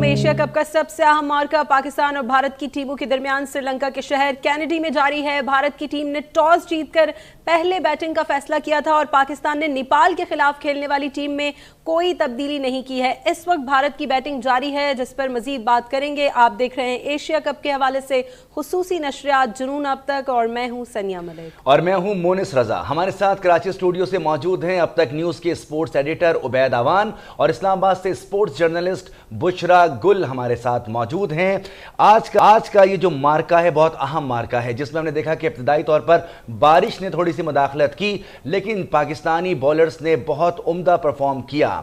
Asia cup का सबसे अहम मार्का पाकिस्तान और भारत की टीमों के दरमियान श्रीलंका के शहर कैनेडी में जारी है। भारत की टीम ने टॉस जीतकर पहले बैटिंग का फैसला किया था और पाकिस्तान ने नेपाल के खिलाफ खेलने वाली टीम में कोई तब्दीली नहीं की है। इस वक्त भारत की बैटिंग जारी है, जिस पर मजीद बात करेंगे। आप देख रहे हैं एशिया कप के हवाले से खुसूसी नशरियात जुनून अब तक, और मैं हूं सनिया मलिक और मैं हूं मोनिस रजा। हमारे साथ कराची स्टूडियो से मौजूद हैं अब तक न्यूज के स्पोर्ट्स एडिटर उबैद अवान और इस्लामाबाद से स्पोर्ट्स जर्नलिस्ट बुशरा गुल हमारे साथ मौजूद हैं। आज का ये जो मार्का है बहुत अहम मार्का है, जिसमें हमने देखा कि इब्तदाई तौर पर बारिश ने थोड़ी सी मुदाखलत की, लेकिन पाकिस्तानी बॉलर्स ने बहुत उम्दा परफॉर्म किया।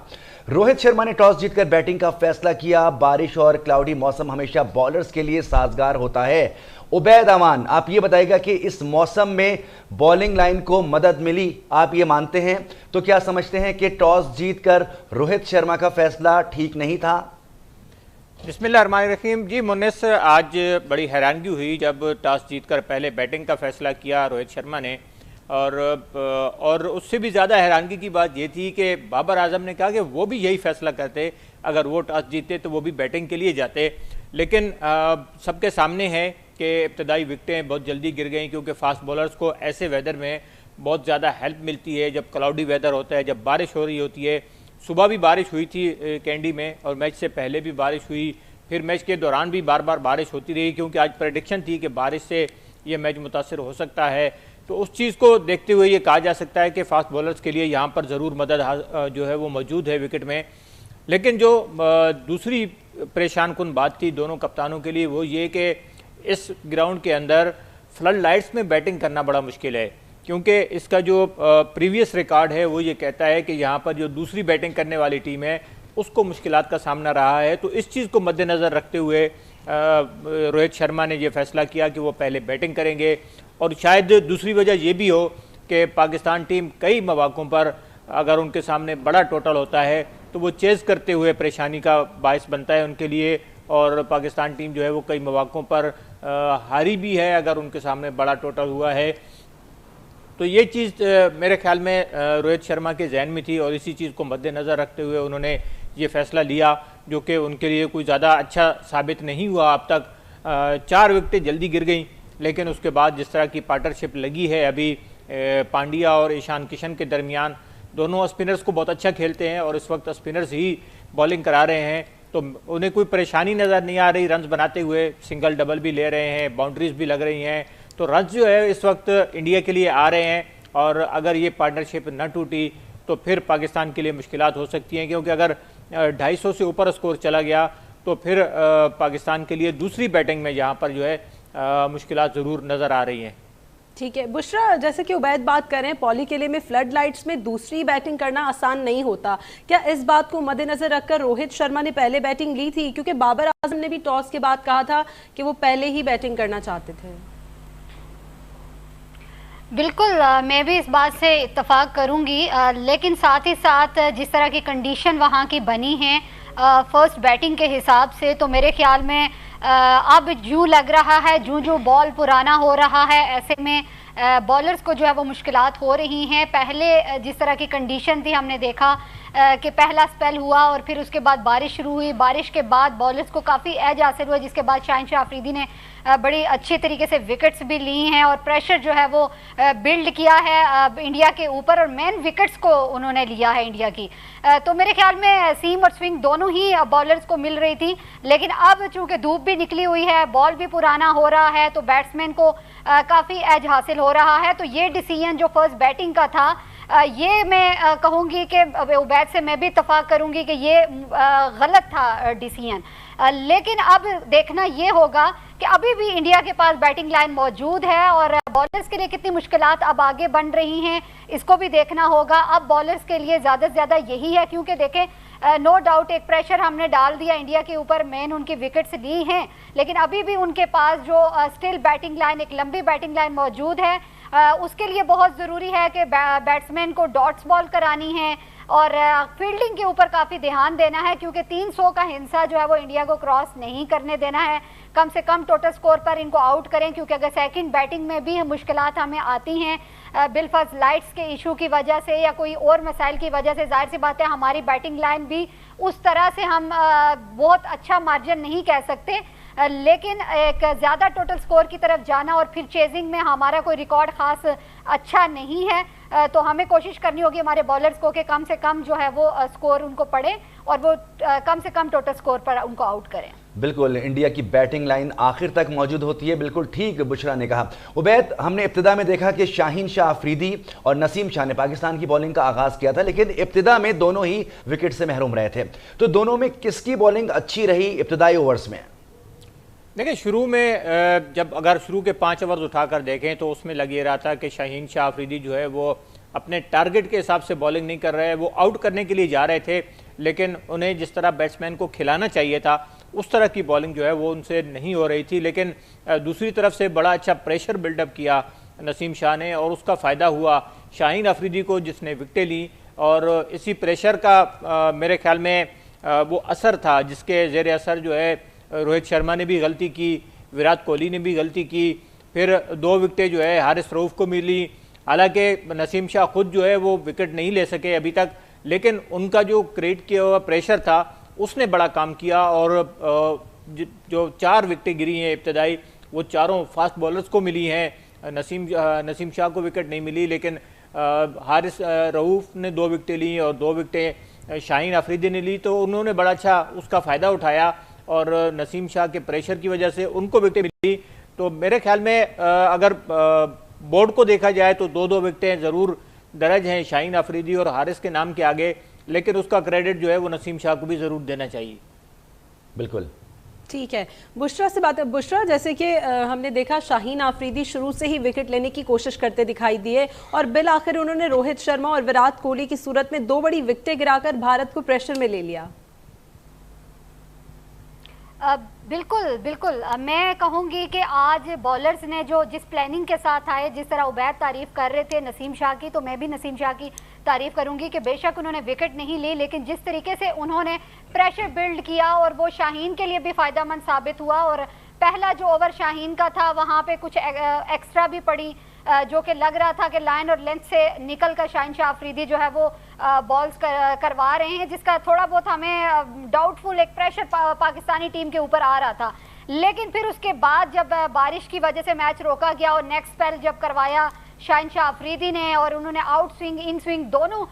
रोहित शर्मा ने टॉस जीतकर बैटिंग का फैसला किया। बारिश और क्लाउडी मौसम हमेशा बॉलर्स के लिए साजगार होता है। उबैद अमान, आप ये बताइएगा कि इस मौसम में बॉलिंग लाइन को मदद मिली, आप ये मानते हैं? तो क्या समझते हैं कि टॉस जीतकर रोहित शर्मा का फैसला ठीक नहीं था? बिस्मिल्लाहिर्रहमानिर्रहीम। जी मुन्निस, आज बड़ी हैरानगी हुई जब टॉस जीतकर पहले बैटिंग का फैसला किया रोहित शर्मा ने, और उससे भी ज़्यादा हैरानगी की बात ये थी कि बाबर आजम ने कहा कि वो भी यही फैसला करते, अगर वो टॉस जीतते तो वो भी बैटिंग के लिए जाते। लेकिन सबके सामने है कि इब्तदाई विकटें बहुत जल्दी गिर गई, क्योंकि फास्ट बॉलर्स को ऐसे वेदर में बहुत ज़्यादा हेल्प मिलती है। जब क्लाउडी वेदर होता है, जब बारिश हो रही होती है, सुबह भी बारिश हुई थी कैंडी में और मैच से पहले भी बारिश हुई, फिर मैच के दौरान भी बार बार बारिश होती रही, क्योंकि आज प्रेडिक्शन थी कि बारिश से ये मैच मुतासर हो सकता है। तो उस चीज़ को देखते हुए ये कहा जा सकता है कि फास्ट बॉलर्स के लिए यहाँ पर ज़रूर मदद जो है वो मौजूद है विकेट में। लेकिन जो दूसरी परेशान कुन बात थी दोनों कप्तानों के लिए, वो ये कि इस ग्राउंड के अंदर फ्लड लाइट्स में बैटिंग करना बड़ा मुश्किल है, क्योंकि इसका जो प्रीवियस रिकॉर्ड है वो ये कहता है कि यहाँ पर जो दूसरी बैटिंग करने वाली टीम है उसको मुश्किलात का सामना रहा है। तो इस चीज़ को मद्देनज़र रखते हुए रोहित शर्मा ने ये फैसला किया कि वो पहले बैटिंग करेंगे। और शायद दूसरी वजह ये भी हो कि पाकिस्तान टीम कई मौक़ों पर अगर उनके सामने बड़ा टोटल होता है तो वो चेज़ करते हुए परेशानी का बायस बनता है उनके लिए, और पाकिस्तान टीम जो है वो कई मौक़ों पर हारी भी है अगर उनके सामने बड़ा टोटल हुआ है। तो ये चीज़ मेरे ख्याल में रोहित शर्मा के जहन में थी, और इसी चीज़ को मद्देनज़र रखते हुए उन्होंने ये फ़ैसला लिया, जो कि उनके लिए कोई ज़्यादा अच्छा साबित नहीं हुआ। अब तक 4 विकेटें जल्दी गिर गई, लेकिन उसके बाद जिस तरह की पार्टनरशिप लगी है अभी पांड्या और ईशान किशन के दरमियान, दोनों स्पिनर्स को बहुत अच्छा खेलते हैं और इस वक्त स्पिनर्स ही बॉलिंग करा रहे हैं, तो उन्हें कोई परेशानी नज़र नहीं आ रही। रन्स बनाते हुए सिंगल डबल भी ले रहे हैं, बाउंड्रीज भी लग रही हैं, तो रन्स जो है इस वक्त इंडिया के लिए आ रहे हैं। और अगर ये पार्टनरशिप न टूटी तो फिर पाकिस्तान के लिए मुश्किलात हो सकती हैं, क्योंकि अगर 250 से ऊपर स्कोर चला गया तो फिर पाकिस्तान के लिए दूसरी बैटिंग में यहाँ पर जो है मुश्किलात ज़रूर नज़र आ रही हैं। ठीक है बुशरा, जैसे कि उबैद बात कर रहे हैं, पॉली किले में फ्लड लाइट्स में दूसरी बैटिंग करना आसान नहीं होता। क्या इस बात को मद्देनजर रखकर रोहित शर्मा ने पहले बैटिंग ली थी? क्योंकि बाबर आजम ने भी टॉस के बाद कहा था कि वो पहले ही बैटिंग करना चाहते थे। बिल्कुल, मैं भी इस बात से इत्तफाक करूंगी, लेकिन साथ ही साथ जिस तरह की कंडीशन वहाँ की बनी है फर्स्ट बैटिंग के हिसाब से, तो मेरे ख्याल में अब यूँ लग रहा है जो बॉल पुराना हो रहा है, ऐसे में बॉलर्स को जो है वो मुश्किलात हो रही हैं। पहले जिस तरह की कंडीशन थी, हमने देखा कि पहला स्पेल हुआ और फिर उसके बाद बारिश शुरू हुई, बारिश के बाद बॉलर्स को काफ़ी एज हासिल हुआ, जिसके बाद शाहिन अफरीदी ने बड़ी अच्छी तरीके से विकेट्स भी ली हैं और प्रेशर जो है वो बिल्ड किया है इंडिया के ऊपर, और मेन विकेट्स को उन्होंने लिया है इंडिया की। तो मेरे ख्याल में सीम और स्विंग दोनों ही बॉलर्स को मिल रही थी, लेकिन अब चूँकि धूप भी निकली हुई है, बॉल भी पुराना हो रहा है, तो बैट्समैन को काफ़ी एज हासिल हो रहा है। तो ये डिसीजन जो फर्स्ट बैटिंग का था, ये मैं कहूँगी कि उबैद से मैं भी इत्तफाक करूँगी कि ये गलत था डिसीजन। लेकिन अब देखना ये होगा कि अभी भी इंडिया के पास बैटिंग लाइन मौजूद है और बॉलर्स के लिए कितनी मुश्किलात अब आगे बन रही हैं, इसको भी देखना होगा। अब बॉलर्स के लिए ज़्यादा से ज़्यादा यही है, क्योंकि देखें नो डाउट एक प्रेशर हमने डाल दिया इंडिया के ऊपर, मेन उनकी विकेट्स ली हैं, लेकिन अभी भी उनके पास जो स्टिल बैटिंग लाइन, एक लंबी बैटिंग लाइन मौजूद है। उसके लिए बहुत ज़रूरी है कि बैट्समैन को डॉट्स बॉल करानी है और फील्डिंग के ऊपर काफ़ी ध्यान देना है, क्योंकि 300 का हिस्सा जो है वो इंडिया को क्रॉस नहीं करने देना है। कम से कम टोटल स्कोर पर इनको आउट करें, क्योंकि अगर सेकंड बैटिंग में भी मुश्किलात हमें आती हैं बिलफर्ज लाइट्स के इशू की वजह से या कोई और मसाइल की वजह से, जाहिर सी बात है हमारी बैटिंग लाइन भी उस तरह से हम बहुत अच्छा मार्जिन नहीं कह सकते, लेकिन एक ज़्यादा टोटल स्कोर की तरफ जाना और फिर चेजिंग में हमारा कोई रिकॉर्ड ख़ास अच्छा नहीं है। तो हमें कोशिश करनी होगी हमारे बॉलर्स को कि कम से कम जो है वो स्कोर उनको पड़े और वो कम से कम टोटल स्कोर पर उनको आउट करें। बिल्कुल, इंडिया की बैटिंग लाइन आखिर तक मौजूद होती है, बिल्कुल ठीक बुशरा ने कहा। उबैद, हमने इब्तिदा में देखा कि शाहीन शाह अफरीदी और नसीम शाह ने पाकिस्तान की बॉलिंग का आगाज किया था, लेकिन इब्तिदा में दोनों ही विकेट से महरूम रहे थे। तो दोनों में किसकी बॉलिंग अच्छी रही इब्तिदाई ओवर्स में? देखिए, शुरू में जब अगर शुरू के 5 ओवर्स उठाकर देखें तो उसमें लग ये रहा था कि शाहीन शाह अफरीदी जो है वो अपने टारगेट के हिसाब से बॉलिंग नहीं कर रहे हैं, वो आउट करने के लिए जा रहे थे, लेकिन उन्हें जिस तरह बैट्समैन को खिलाना चाहिए था उस तरह की बॉलिंग जो है वो उनसे नहीं हो रही थी। लेकिन दूसरी तरफ से बड़ा अच्छा प्रेशर बिल्डअप किया नसीम शाह ने और उसका फ़ायदा हुआ शाहीन अफरीदी को, जिसने विकेटें ली। और इसी प्रेशर का मेरे ख्याल में वो असर था जिसके ज़ेर असर जो है रोहित शर्मा ने भी गलती की, विराट कोहली ने भी गलती की, फिर 2 विकेटें जो है हारिस रऊफ को मिली। हालांकि नसीम शाह खुद जो है वो विकेट नहीं ले सके अभी तक, लेकिन उनका जो क्रिएट किया हुआ प्रेशर था उसने बड़ा काम किया और जो 4 विकेटें गिरी हैं इब्तदाई वो चारों फास्ट बॉलर्स को मिली हैं। नसीम शाह को विकेट नहीं मिली, लेकिन हारिस रऊफ ने 2 विकेटें ली और 2 विकेटें शाहीन अफरीदी ने ली, तो उन्होंने बड़ा अच्छा उसका फ़ायदा उठाया और नसीम शाह के प्रेशर की वजह से उनको विकेटें मिली। तो मेरे ख्याल में अगर बोर्ड को देखा जाए तो 2-2 विकेटें ज़रूर दर्ज हैं शाहीन अफरीदी और हारिस के नाम के आगे, लेकिन उसका क्रेडिट जो है वो नसीम शाह को भी ज़रूर देना चाहिए। बिल्कुल ठीक है, बुशरा से बात है। बुशरा, जैसे कि हमने देखा शाहीन अफरीदी शुरू से ही विकेट लेने की कोशिश करते दिखाई दिए और बिल आखिर उन्होंने रोहित शर्मा और विराट कोहली की सूरत में 2 बड़ी विकेटें गिराकर भारत को प्रेशर में ले लिया। बिल्कुल बिल्कुल, मैं कहूँगी कि आज बॉलर्स ने जो जिस प्लानिंग के साथ आए, जिस तरह उबैद तारीफ़ कर रहे थे नसीम शाह की, तो मैं भी नसीम शाह की तारीफ़ करूँगी कि बेशक उन्होंने विकेट नहीं ली, लेकिन जिस तरीके से उन्होंने प्रेशर बिल्ड किया और वो शाहीन के लिए भी फ़ायदेमंद साबित हुआ। और पहला जो ओवर शाहीन का था वहाँ पे कुछ एक्स्ट्रा भी पड़ी, जो कि लग रहा था कि लाइन और लेंथ से निकल कर शाहीन शाह अफरीदी जो है वो बॉल्स करवा रहे हैं, जिसका थोड़ा बहुत हमें डाउटफुल एक प्रेशर पाकिस्तानी टीम के ऊपर आ रहा था। लेकिन फिर उसके बाद जब बारिश की वजह से मैच रोका गया और नेक्स्ट स्पेल जब करवाया शाहीन शाह अफरीदी ने और उन्होंने आउट स्विंग इन स्विंग दोनों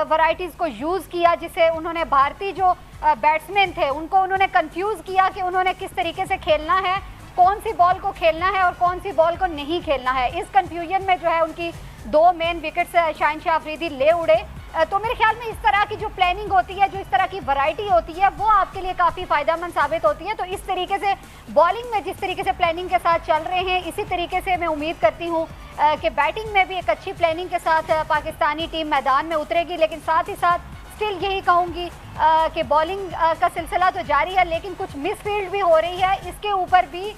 वैरायटीज़ को यूज़ किया, जिससे उन्होंने भारतीय जो बैट्समैन थे उनको उन्होंने कंफ्यूज किया कि उन्होंने किस तरीके से खेलना है, कौन सी बॉल को खेलना है और कौन सी बॉल को नहीं खेलना है। इस कंफ्यूजन में जो है उनकी 2 मेन विकेट्स शाहीन शाह अफरीदी ले उड़े। तो मेरे ख्याल में इस तरह की जो प्लानिंग होती है, जो इस तरह की वैरायटी होती है, वो आपके लिए काफ़ी फ़ायदेमंद साबित होती है। तो इस तरीके से बॉलिंग में जिस तरीके से प्लानिंग के साथ चल रहे हैं, इसी तरीके से मैं उम्मीद करती हूँ कि बैटिंग में भी एक अच्छी प्लानिंग के साथ पाकिस्तानी टीम मैदान में उतरेगी। लेकिन साथ ही साथ स्टिल यही कहूँगी कि बॉलिंग का सिलसिला तो जारी है, लेकिन कुछ मिसफील्ड भी हो रही है। इसके ऊपर भी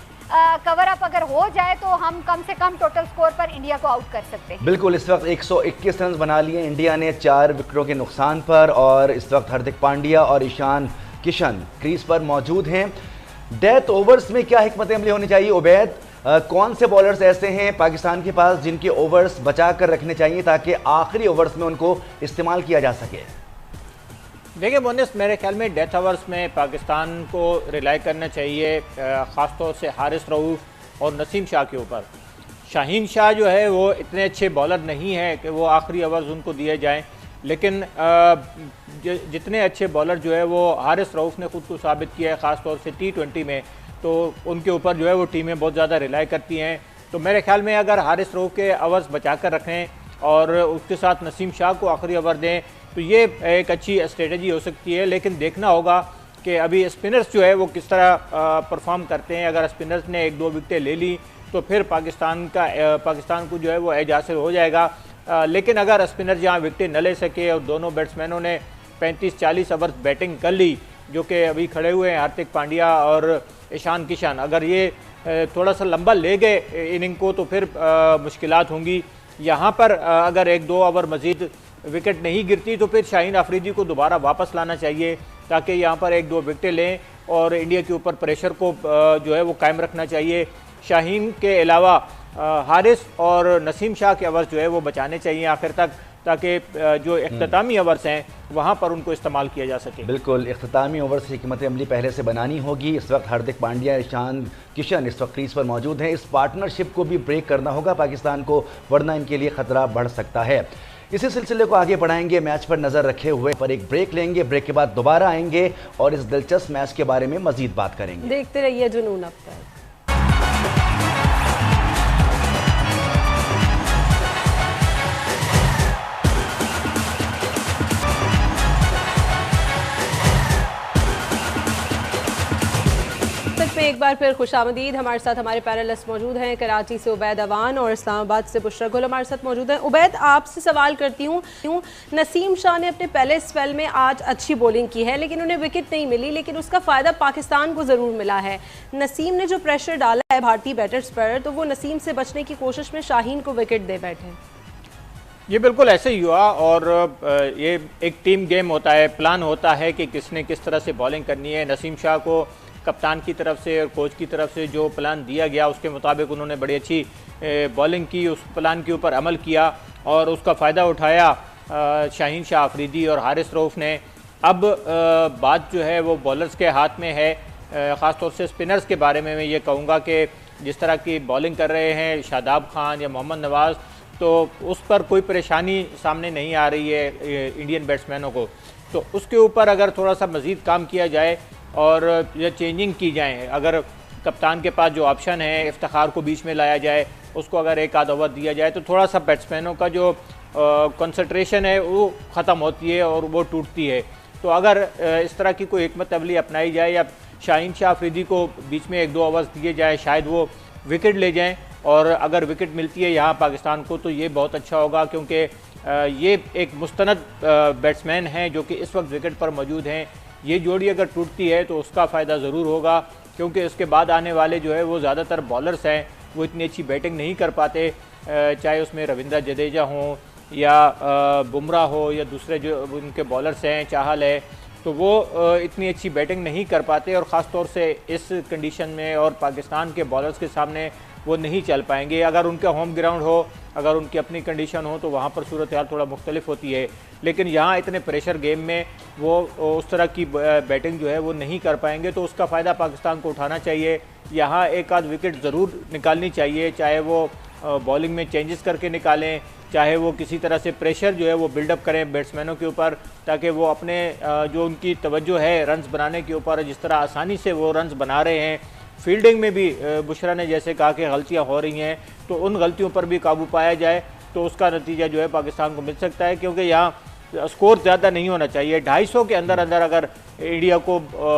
कवर अप अगर हो जाए तो हम कम से कम टोटल स्कोर पर इंडिया को आउट कर सकते हैं। बिल्कुल, इस वक्त 121 रन बना लिए इंडिया ने 4 विकेटों के नुकसान पर और इस वक्त हार्दिक पांड्या और ईशान किशन क्रीज पर मौजूद हैं। डेथ ओवर्स में क्या हिकमत अमली होनी चाहिए उबैद? कौन से बॉलर्स ऐसे हैं पाकिस्तान के पास जिनके ओवर्स बचा कर रखने चाहिए ताकि आखिरी ओवर्स में उनको इस्तेमाल किया जा सके? देखिए मोनिस, मेरे ख्याल में डेथ ओवर्स में पाकिस्तान को रिलाई करना चाहिए ख़ास तौर से हारिस रऊफ और नसीम शाह के ऊपर। शाहीन शाह जो है वो इतने अच्छे बॉलर नहीं है कि वो आखिरी ओवर्स उनको दिए जाएं, लेकिन जितने अच्छे बॉलर जो है वो हारिस रऊफ ने ख़ुद को साबित किया है, ख़ास तौर से T20 में, तो उनके ऊपर जो है वो टीमें बहुत ज़्यादा रिलाई करती हैं। तो मेरे ख्याल में अगर हारिस रऊफ के ओवर्स बचा कर रखें और उसके साथ नसीम शाह को आखिरी ओवर दें तो ये एक अच्छी स्ट्रेटजी हो सकती है। लेकिन देखना होगा कि अभी स्पिनर्स जो है वो किस तरह परफॉर्म करते हैं। अगर स्पिनर्स ने 1-2 विकेटें ले ली तो फिर पाकिस्तान को जो है वो एज हासिल हो जाएगा। लेकिन अगर स्पिनर जहाँ विकेटें न ले सके और दोनों बैट्समैनों ने 35-40 ओवर बैटिंग कर ली, जो कि अभी खड़े हुए हैं हार्दिक पांड्या और ईशान किशन, अगर ये थोड़ा सा लंबा ले गए इनिंग को तो फिर मुश्किलात होंगी। यहाँ पर अगर 1-2 ओवर मज़ीद विकेट नहीं गिरती तो फिर शाहीन आफरीदी को दोबारा वापस लाना चाहिए ताकि यहाँ पर 1-2 विकेटें लें और इंडिया के ऊपर प्रेशर को जो है वो कायम रखना चाहिए। शाहीन के अलावा हारिस और नसीम शाह के ओवर्स जो है वो बचाने चाहिए आखिर तक, ताकि जो इख्तितामी ओवर्स हैं वहाँ पर उनको इस्तेमाल किया जा सके। बिल्कुल, इख्तितामी ओवर्स की हिकमत अमली पहले से बनानी होगी। इस वक्त हार्दिक पांड्या, ईशान किशन इस वक्त क्रीज पर मौजूद हैं। इस पार्टनरशिप को भी ब्रेक करना होगा पाकिस्तान को, वरना इनके लिए खतरा बढ़ सकता है। इसी सिलसिले को आगे बढ़ाएंगे, मैच पर नज़र रखे हुए पर एक ब्रेक लेंगे, ब्रेक के बाद दोबारा आएंगे और इस दिलचस्प मैच के बारे में मजीद बात करेंगे। देखते रहिए जुनून अब तक। एक बार फिर खुशामदीद। हमारे साथ हमारे पैनलिस्ट मौजूद हैं, कराची से उबैद अवान और इस्लामाबाद से बुशरा गुल हमारे साथ मौजूद हैं। उबैद, आपसे सवाल करती हूँ, नसीम शाह ने अपने पहले स्पेल में आज अच्छी बॉलिंग की है लेकिन उन्हें विकेट नहीं मिली, लेकिन उसका फ़ायदा पाकिस्तान को ज़रूर मिला है। नसीम ने जो प्रेशर डाला है भारतीय बैटर्स पर, तो वो नसीम से बचने की कोशिश में शाहीन को विकेट दे बैठे। ये बिल्कुल ऐसे ही हुआ और ये एक टीम गेम होता है, प्लान होता है कि किसने किस तरह से बॉलिंग करनी है। नसीम शाह को कप्तान की तरफ से और कोच की तरफ से जो प्लान दिया गया उसके मुताबिक उन्होंने बड़ी अच्छी बॉलिंग की, उस प्लान के ऊपर अमल किया और उसका फ़ायदा उठाया शाहीन शाह आफरीदी और हारिस रऊफ़ ने। अब बात जो है वो बॉलर्स के हाथ में है, ख़ास तौर से स्पिनर्स के बारे में मैं ये कहूँगा कि जिस तरह की बॉलिंग कर रहे हैं शादाब खान या मोहम्मद नवाज़, तो उस पर कोई परेशानी सामने नहीं आ रही है इंडियन बैट्समैनों को। तो उसके ऊपर अगर थोड़ा सा मज़ीद काम किया जाए और ये चेंजिंग की जाए, अगर कप्तान के पास जो ऑप्शन है इफ्तिखार को बीच में लाया जाए, उसको अगर एक आध ओवर दिया जाए तो थोड़ा सा बैट्समैनों का जो कंसंट्रेशन है वो ख़त्म होती है और वो टूटती है। तो अगर इस तरह की कोई हिकमत अमली अपनाई जाए या शाहीन शाह आफरीदी को बीच में 1-2 ओवर्स दिए जाए, शायद वो विकेट ले जाएँ और अगर विकेट मिलती है यहाँ पाकिस्तान को तो ये बहुत अच्छा होगा, क्योंकि ये एक मुस्तनद बैट्समैन हैं जो कि इस वक्त विकेट पर मौजूद हैं। ये जोड़ी अगर टूटती है तो उसका फ़ायदा ज़रूर होगा, क्योंकि उसके बाद आने वाले जो है वो ज़्यादातर बॉलर्स हैं, वो इतनी अच्छी बैटिंग नहीं कर पाते, चाहे उसमें रविंद्र जडेजा हो या बुमराह हो या दूसरे जो उनके बॉलर्स हैं, चाहल है, तो वो इतनी अच्छी बैटिंग नहीं कर पाते और ख़ास तौर से इस कंडीशन में और पाकिस्तान के बॉलर्स के सामने वो नहीं चल पाएंगे। अगर उनका होम ग्राउंड हो, अगर उनकी अपनी कंडीशन हो तो वहाँ पर सूरत हाल थोड़ा मुख्तलिफ होती है, लेकिन यहाँ इतने प्रेशर गेम में वो उस तरह की बैटिंग जो है वो नहीं कर पाएंगे, तो उसका फ़ायदा पाकिस्तान को उठाना चाहिए। यहाँ एक आध विकेट ज़रूर निकालनी चाहिए, चाहे वो बॉलिंग में चेंजेस करके निकालें, चाहे वो किसी तरह से प्रेशर जो है वो बिल्डअप करें बैट्समैनों के ऊपर, ताकि वो अपने जो उनकी तवज्जो है रन्स बनाने के ऊपर, जिस तरह आसानी से वो रन्स बना रहे हैं, फील्डिंग में भी बुशरा ने जैसे कहा कि गलतियां हो रही हैं, तो उन गलतियों पर भी काबू पाया जाए तो उसका नतीजा जो है पाकिस्तान को मिल सकता है, क्योंकि यहाँ स्कोर ज़्यादा नहीं होना चाहिए। 250 के अंदर अंदर अगर इंडिया को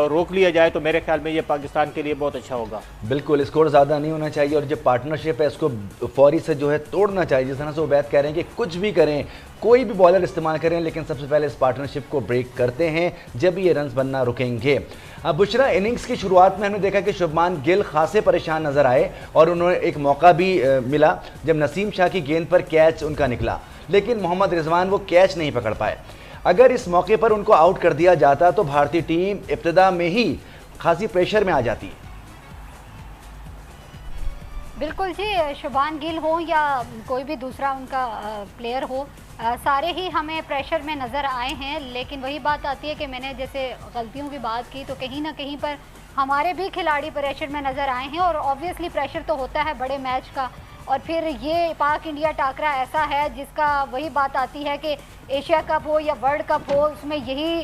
रोक लिया जाए तो मेरे ख्याल में ये पाकिस्तान के लिए बहुत अच्छा होगा। बिल्कुल, स्कोर ज़्यादा नहीं होना चाहिए और जो पार्टनरशिप है इसको फौरी से जो है तोड़ना चाहिए। जिस तरह से उबैद कह रहे हैं कि कुछ भी करें, कोई भी बॉलर इस्तेमाल करें, लेकिन सबसे पहले इस पार्टनरशिप को ब्रेक करते हैं, जब ये रन्स बनना रुकेंगे। अब बुशरा, इनिंग्स की शुरुआत में हमने देखा कि शुभमान गिल खासे परेशान नजर आए और उन्होंने एक मौका भी मिला जब नसीम शाह की गेंद पर कैच उनका निकला, लेकिन मोहम्मद रिजवान वो कैच नहीं पकड़ पाए। अगर इस मौके पर उनको आउट कर दिया जाता तो भारतीय टीम इब्तिदा में ही खासी प्रेशर में आ जाती है। बिल्कुल जी, शुभान गिल हो या कोई भी दूसरा उनका प्लेयर हो, सारे ही हमें प्रेशर में नज़र आए हैं। लेकिन वही बात आती है कि मैंने जैसे गलतियों की बात की, तो कहीं ना कहीं पर हमारे भी खिलाड़ी प्रेशर में नज़र आए हैं और ऑब्वियसली प्रेशर तो होता है बड़े मैच का। और फिर ये पाक इंडिया टाकरा ऐसा है जिसका वही बात आती है कि एशिया कप हो या वर्ल्ड कप हो, उसमें यही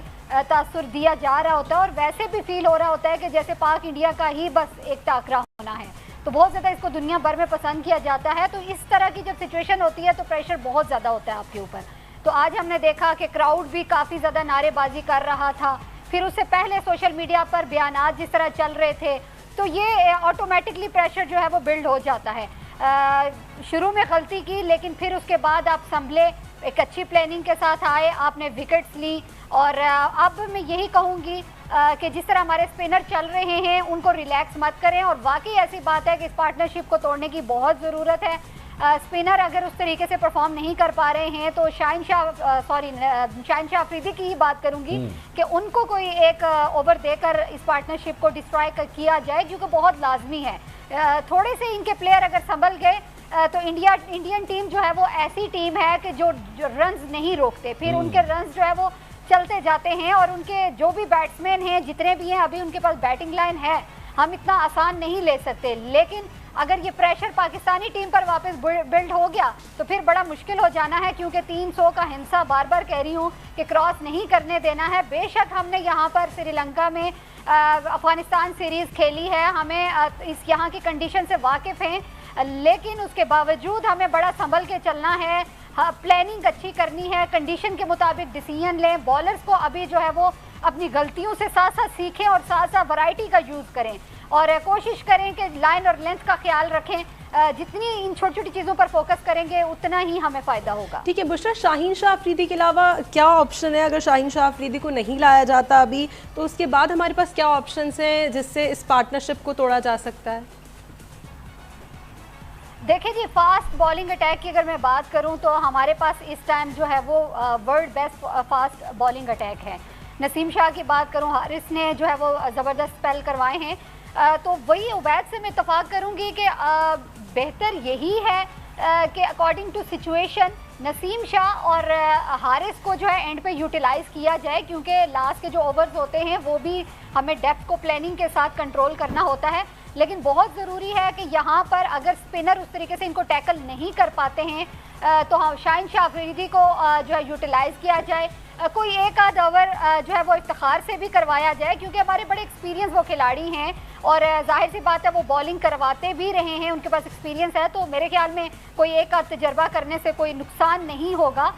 तासुर दिया जा रहा होता है और वैसे भी फील हो रहा होता है कि जैसे पाक इंडिया का ही बस एक टाकरा होना है। तो बहुत ज़्यादा इसको दुनिया भर में पसंद किया जाता है। तो इस तरह की जब सिचुएशन होती है तो प्रेशर बहुत ज़्यादा होता है आपके ऊपर। तो आज हमने देखा कि क्राउड भी काफ़ी ज़्यादा नारेबाजी कर रहा था, फिर उससे पहले सोशल मीडिया पर बयानात जिस तरह चल रहे थे, तो ये ऑटोमेटिकली प्रेशर जो है वो बिल्ड हो जाता है। शुरू में गलती की, लेकिन फिर उसके बाद आप संभले, एक अच्छी प्लानिंग के साथ आए, आपने विकेट्स ली। और अब मैं यही कहूँगी कि जिस तरह हमारे स्पिनर चल रहे हैं उनको रिलैक्स मत करें, और वाकई ऐसी बात है कि इस पार्टनरशिप को तोड़ने की बहुत ज़रूरत है। स्पिनर अगर उस तरीके से परफॉर्म नहीं कर पा रहे हैं तो शाहीन शाह अफरीदी की ही बात करूंगी कि उनको कोई एक ओवर देकर इस पार्टनरशिप को डिस्ट्रॉय किया जाए, जो कि बहुत लाजमी है। थोड़े से इनके प्लेयर अगर संभल गए तो इंडियन टीम जो है वो ऐसी टीम है कि जो रन्स नहीं रोकते, फिर उनके रन्स जो है वो चलते जाते हैं, और उनके जो भी बैट्समैन हैं जितने भी हैं, अभी उनके पास बैटिंग लाइन है, हम इतना आसान नहीं ले सकते। लेकिन अगर ये प्रेशर पाकिस्तानी टीम पर वापस बिल्ड हो गया तो फिर बड़ा मुश्किल हो जाना है, क्योंकि 300 का हिंसा बार बार कह रही हूँ कि क्रॉस नहीं करने देना है। बेशक हमने यहाँ पर श्रीलंका में अफगानिस्तान सीरीज़ खेली है, हमें इस यहाँ की कंडीशन से वाकिफ़ हैं, लेकिन उसके बावजूद हमें बड़ा संभल के चलना है। हाँ, प्लानिंग अच्छी करनी है, कंडीशन के मुताबिक डिसीजन लें। बॉलर्स को अभी जो है वो अपनी गलतियों से साथ साथ सीखें और साथ साथ वैरायटी का यूज़ करें, और कोशिश करें कि लाइन और लेंथ का ख्याल रखें। जितनी इन छोटी छोटी चीज़ों पर फोकस करेंगे उतना ही हमें फ़ायदा होगा। ठीक है बुशरा, शाहीन शाह अफरीदी के अलावा क्या ऑप्शन है? अगर शाहीन शाह अफरीदी को नहीं लाया जाता अभी, तो उसके बाद हमारे पास क्या ऑप्शंस हैं जिससे इस पार्टनरशिप को तोड़ा जा सकता है? देखिए जी, फास्ट बॉलिंग अटैक की अगर मैं बात करूं तो हमारे पास इस टाइम जो है वो world best fast bowling attack है। नसीम शाह की बात करूं, हारिस ने जो है वो ज़बरदस्त स्पेल करवाए हैं। तो वही उबैद से मैं इत्तफाक करूंगी कि बेहतर यही है कि according to situation Naseem Shah और हारिस को जो है एंड पे यूटिलाइज़ किया जाए, क्योंकि लास्ट के जो ओवर्स होते हैं वो भी हमें डेप्थ को प्लानिंग के साथ कंट्रोल करना होता है। लेकिन बहुत ज़रूरी है कि यहाँ पर अगर स्पिनर उस तरीके से इनको टैकल नहीं कर पाते हैं तो हाँ, शाहीन शाह अफरीदी को जो है यूटिलाइज़ किया जाए। कोई एक आध ओवर जो है वो इफ्तिखार से भी करवाया जाए, क्योंकि हमारे बड़े एक्सपीरियंस वो खिलाड़ी हैं और जाहिर सी बात है वो बॉलिंग करवाते भी रहे हैं, उनके पास एक्सपीरियंस है। तो मेरे ख्याल में कोई एक आध तजर्बा करने से कोई नुकसान नहीं होगा।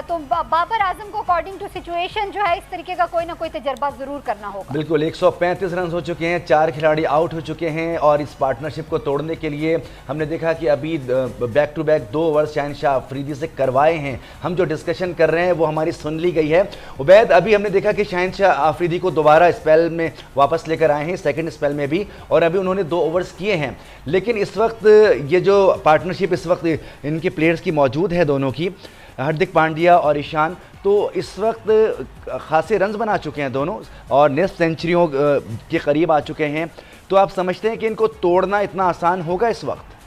तो बाबर आजम को अकॉर्डिंग टू सिचुएशन जो है इस तरीके का कोई ना कोई तजर्बा ज़रूर करना होगा। बिल्कुल, 135 रन हो चुके हैं, 4 खिलाड़ी आउट हो चुके हैं, और इस पार्टनरशिप को तोड़ने के लिए हमने देखा कि अभी back to back 2 overs Shaheen Shah Afridi से करवाए हैं। हम जो डिस्कशन कर रहे हैं वो हमारी सुन ली गई है। उबैद, अभी हमने देखा कि शाहीन शाह अफरीदी को दोबारा स्पेल में वापस लेकर आए हैं, सेकेंड स्पेल में भी, और अभी उन्होंने 2 ओवर्स किए हैं। लेकिन इस वक्त ये जो पार्टनरशिप इस वक्त इनके प्लेयर्स की मौजूद है, दोनों की, हार्दिक पांड्या और ईशान, तो इस वक्त खासे रन्स बना चुके हैं दोनों और नेक्स्ट सेंचुरियों के करीब आ चुके हैं। तो आप समझते हैं कि इनको तोड़ना इतना आसान होगा इस वक्त?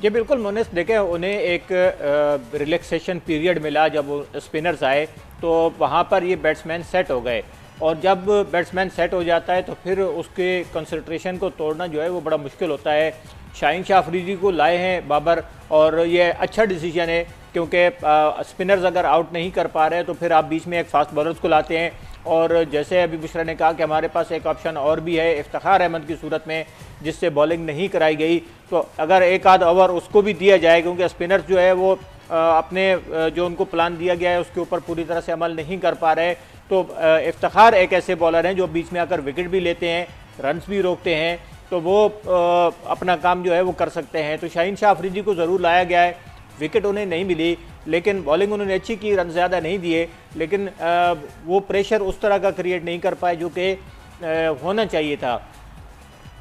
जी बिल्कुल मोनिस, देखें उन्हें एक रिलैक्सेशन पीरियड मिला जब स्पिनर्स आए, तो वहाँ पर ये बैट्समैन सेट हो गए, और जब बैट्समैन सेट हो जाता है तो फिर उसके कंसंट्रेशन को तोड़ना जो है वो बड़ा मुश्किल होता है। शाहीन शाह अफरीदी को लाए हैं बाबर, और ये अच्छा डिसीजन है, क्योंकि स्पिनर्स अगर आउट नहीं कर पा रहे हैं तो फिर आप बीच में एक फास्ट बॉलर्स को लाते हैं। और जैसे अभी बुशरा ने कहा कि हमारे पास एक ऑप्शन और भी है इफ्तिखार अहमद की सूरत में, जिससे बॉलिंग नहीं कराई गई, तो अगर एक आध ओवर उसको भी दिया जाए, क्योंकि स्पिनर्स जो है वो अपने जो उनको प्लान दिया गया है उसके ऊपर पूरी तरह से अमल नहीं कर पा रहे, तो इफ्तिखार एक ऐसे बॉलर हैं जो बीच में आकर विकेट भी लेते हैं, रन्स भी रोकते हैं, तो वो अपना काम जो है वो कर सकते हैं। तो शाहीन शाह अफरीदी को ज़रूर लाया गया है, विकेट उन्हें नहीं मिली, लेकिन बॉलिंग उन्होंने अच्छी की, रन ज़्यादा नहीं दिए, लेकिन वो प्रेशर उस तरह का क्रिएट नहीं कर पाए जो कि होना चाहिए था।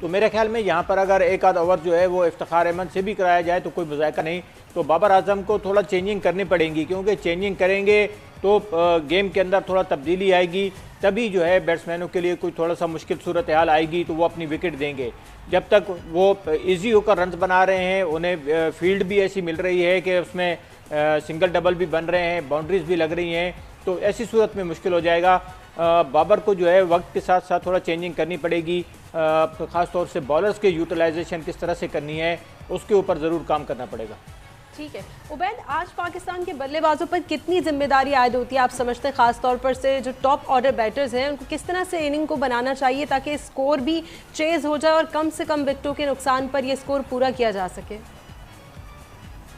तो मेरे ख्याल में यहाँ पर अगर एक आध ओवर जो है वो इफ्तिखार अहमद से भी कराया जाए तो कोई मज़ाक़ा नहीं। तो बाबर आजम को थोड़ा चेंजिंग करनी पड़ेगी, क्योंकि चेंजिंग करेंगे तो गेम के अंदर थोड़ा तब्दीली आएगी, तभी जो है बैट्समैनों के लिए कोई थोड़ा सा मुश्किल सूरत हाल आएगी तो वो अपनी विकेट देंगे। जब तक वो इजी होकर रन बना रहे हैं, उन्हें फील्ड भी ऐसी मिल रही है कि उसमें सिंगल डबल भी बन रहे हैं, बाउंड्रीज भी लग रही हैं, तो ऐसी सूरत में मुश्किल हो जाएगा। बाबर को जो है वक्त के साथ साथ थोड़ा चेंजिंग करनी पड़ेगी, तो ख़ास तौर से बॉलर्स के यूटिलाइजेशन किस तरह से करनी है उसके ऊपर ज़रूर काम करना पड़ेगा। ठीक है उबैद, आज पाकिस्तान के बल्लेबाजों पर कितनी जिम्मेदारी आयद होती है आप समझते हैं, खास तौर पर से जो टॉप ऑर्डर बैटर्स हैं उनको किस तरह से इनिंग को बनाना चाहिए ताकि स्कोर भी चेज हो जाए और कम से कम विकेटों के नुकसान पर यह स्कोर पूरा किया जा सके?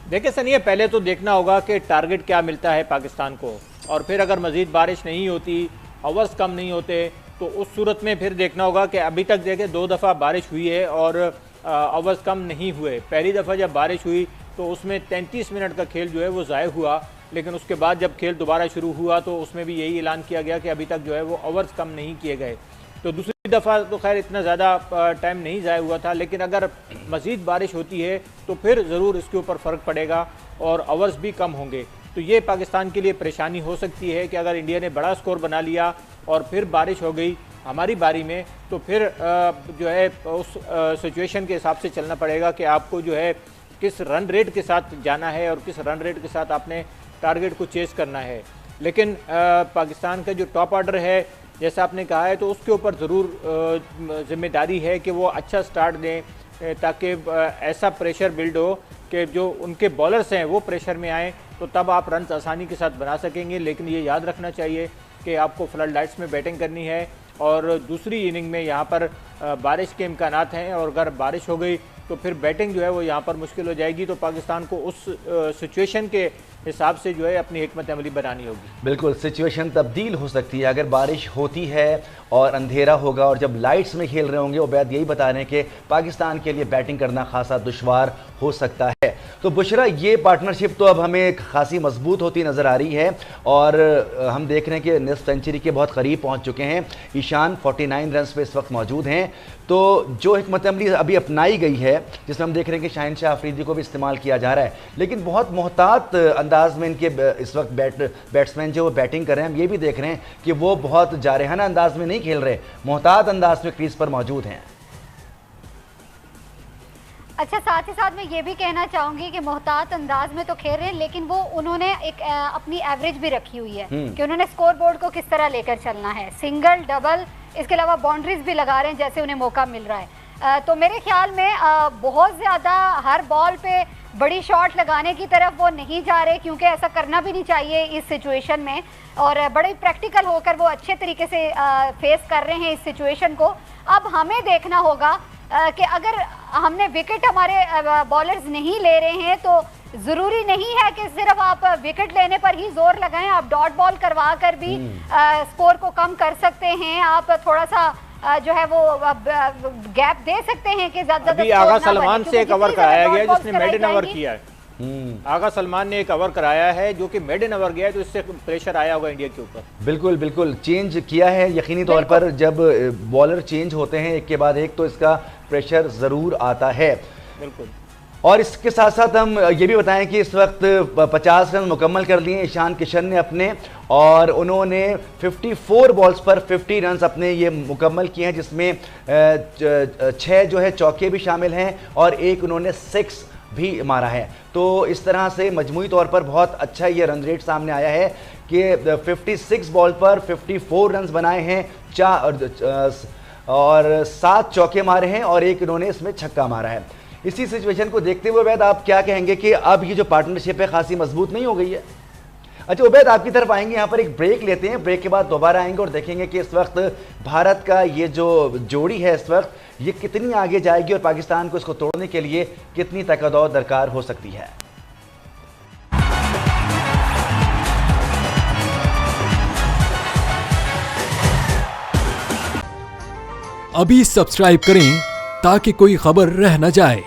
देखिए सनिए, पहले तो देखना होगा कि टारगेट क्या मिलता है पाकिस्तान को, और फिर अगर मज़ीद बारिश नहीं होती, ओवर्स कम नहीं होते, तो उस सूरत में फिर देखना होगा कि अभी तक देखें 2 दफ़ा बारिश हुई है और ओवर्स कम नहीं हुए। पहली दफ़ा जब बारिश हुई तो उसमें 33 मिनट का खेल जो है वो ज़ाय हुआ, लेकिन उसके बाद जब खेल दोबारा शुरू हुआ तो उसमें भी यही ऐलान किया गया कि अभी तक जो है वो ओवर्स कम नहीं किए गए। तो दूसरी दफ़ा तो खैर इतना ज़्यादा टाइम नहीं ज़ाया हुआ था, लेकिन अगर मज़ीद बारिश होती है तो फिर ज़रूर इसके ऊपर फ़र्क पड़ेगा और ओवर्स भी कम होंगे। तो ये पाकिस्तान के लिए परेशानी हो सकती है कि अगर इंडिया ने बड़ा स्कोर बना लिया और फिर बारिश हो गई हमारी बारी में, तो फिर जो है उस सिचुएशन के हिसाब से चलना पड़ेगा कि आपको जो है किस रन रेट के साथ जाना है और किस रन रेट के साथ आपने टारगेट को चेस करना है। लेकिन पाकिस्तान का जो टॉप ऑर्डर है जैसा आपने कहा है, तो उसके ऊपर ज़रूर जिम्मेदारी है कि वो अच्छा स्टार्ट दें ताकि ऐसा प्रेशर बिल्ड हो कि जो उनके बॉलर्स हैं वो प्रेशर में आएँ, तो तब आप रन आसानी के साथ बना सकेंगे। लेकिन ये याद रखना चाहिए कि आपको फ्लड लाइट्स में बैटिंग करनी है और दूसरी इनिंग में यहाँ पर बारिश के इम्कानात हैं और अगर बारिश हो गई तो फिर बैटिंग जो है वो यहाँ पर मुश्किल हो जाएगी। तो पाकिस्तान को उस सिचुएशन के हिसाब से जो है अपनी हिकमत अमली बनानी होगी। बिल्कुल, सिचुएशन तब्दील हो सकती है अगर बारिश होती है और अंधेरा होगा और जब लाइट्स में खेल रहे होंगे। उबैद यही बता रहे हैं कि पाकिस्तान के लिए बैटिंग करना खासा दुश्वार हो सकता है। तो बुशरा, ये पार्टनरशिप तो अब हमें खासी मजबूत होती नज़र आ रही है और हम देख रहे हैं कि निस्फ सेंचुरी के बहुत करीब पहुँच चुके हैं। ईशान 49 रन पे इस वक्त मौजूद हैं। तो जो हिकमत अमली अभी अपनाई गई है, जिसमें हम देख रहे हैं कि शाहिनशाह अफरीदी को भी इस्तेमाल किया जा रहा है, लेकिन बहुत मोहतात अंदाज में इनके इस वक्त बैट्समैन जो वो बैटिंग कर रहे हैं, हम ये भी देख रहे हैं कि वो बहुत जारहाना अंदाज में नहीं खेल रहे, मोहतात अंदाज में क्रीज पर मौजूद हैं। अच्छा, साथ ही साथ मैं ये भी कहना चाहूँगी कि मोहतात अंदाज में तो खेल रहे हैं, लेकिन वो उन्होंने एक अपनी एवरेज भी रखी हुई है कि उन्होंने स्कोर बोर्ड को किस तरह लेकर चलना है, सिंगल डबल, इसके अलावा बाउंड्रीज भी लगा रहे हैं जैसे उन्हें मौका मिल रहा है। तो मेरे ख्याल में बहुत ज़्यादा हर बॉल पे बड़ी शॉट लगाने की तरफ वो नहीं जा रहे, क्योंकि ऐसा करना भी नहीं चाहिए इस सिचुएशन में, और बड़े प्रैक्टिकल होकर वो अच्छे तरीके से फेस कर रहे हैं इस सिचुएशन को। अब हमें देखना होगा कि अगर हमने विकेट हमारे बॉलर्स नहीं ले रहे हैं तो ज़रूरी नहीं है कि सिर्फ आप विकेट लेने पर ही जोर लगाएं, आप डॉट बॉल करवा कर भी स्कोर को कम कर सकते हैं। आप थोड़ा सा जो है वो गैप दे सकते हैं कि ज़्यादा अभी आगा सलमान से एक ओवर कराया गया जिसने मेडन ओवर किया है। आगा सलमान ने एक ओवर कराया है जो कि मेडन ओवर गया है, तो इससे प्रेशर आया होगा इंडिया के ऊपर। बिल्कुल बिल्कुल चेंज किया है यकीनी तौर पर। जब बॉलर चेंज होते हैं एक के बाद एक तो इसका प्रेशर ज़रूर आता है। बिल्कुल। और इसके साथ साथ हम ये भी बताएं कि इस वक्त 50 रन मुकम्मल कर लिए ईशान किशन ने अपने, और उन्होंने 54 बॉल्स पर 50 रन अपने ये मुकम्मल किए हैं, जिसमें 6 जो है चौके भी शामिल हैं और एक उन्होंने 6 भी मारा है। तो इस तरह से मजमूई तौर पर बहुत अच्छा ये रन रेट सामने आया है कि 56 बॉल पर 54 रन बनाए हैं, 7 चौके मारे हैं और एक इन्होंने इसमें छक्का मारा है। इसी सिचुएशन को देखते हुए उबैद, आप क्या कहेंगे कि अब ये जो पार्टनरशिप है खासी मजबूत नहीं हो गई है? अच्छा उबैद, आपकी तरफ आएंगे, यहाँ पर एक ब्रेक लेते हैं, ब्रेक के बाद दोबारा आएंगे और देखेंगे कि इस वक्त भारत का ये जो जोड़ी है इस वक्त ये कितनी आगे जाएगी और पाकिस्तान को इसको तोड़ने के लिए कितनी ताकत दरकार हो सकती है। अभी सब्सक्राइब करें ताकि कोई खबर रह न जाए।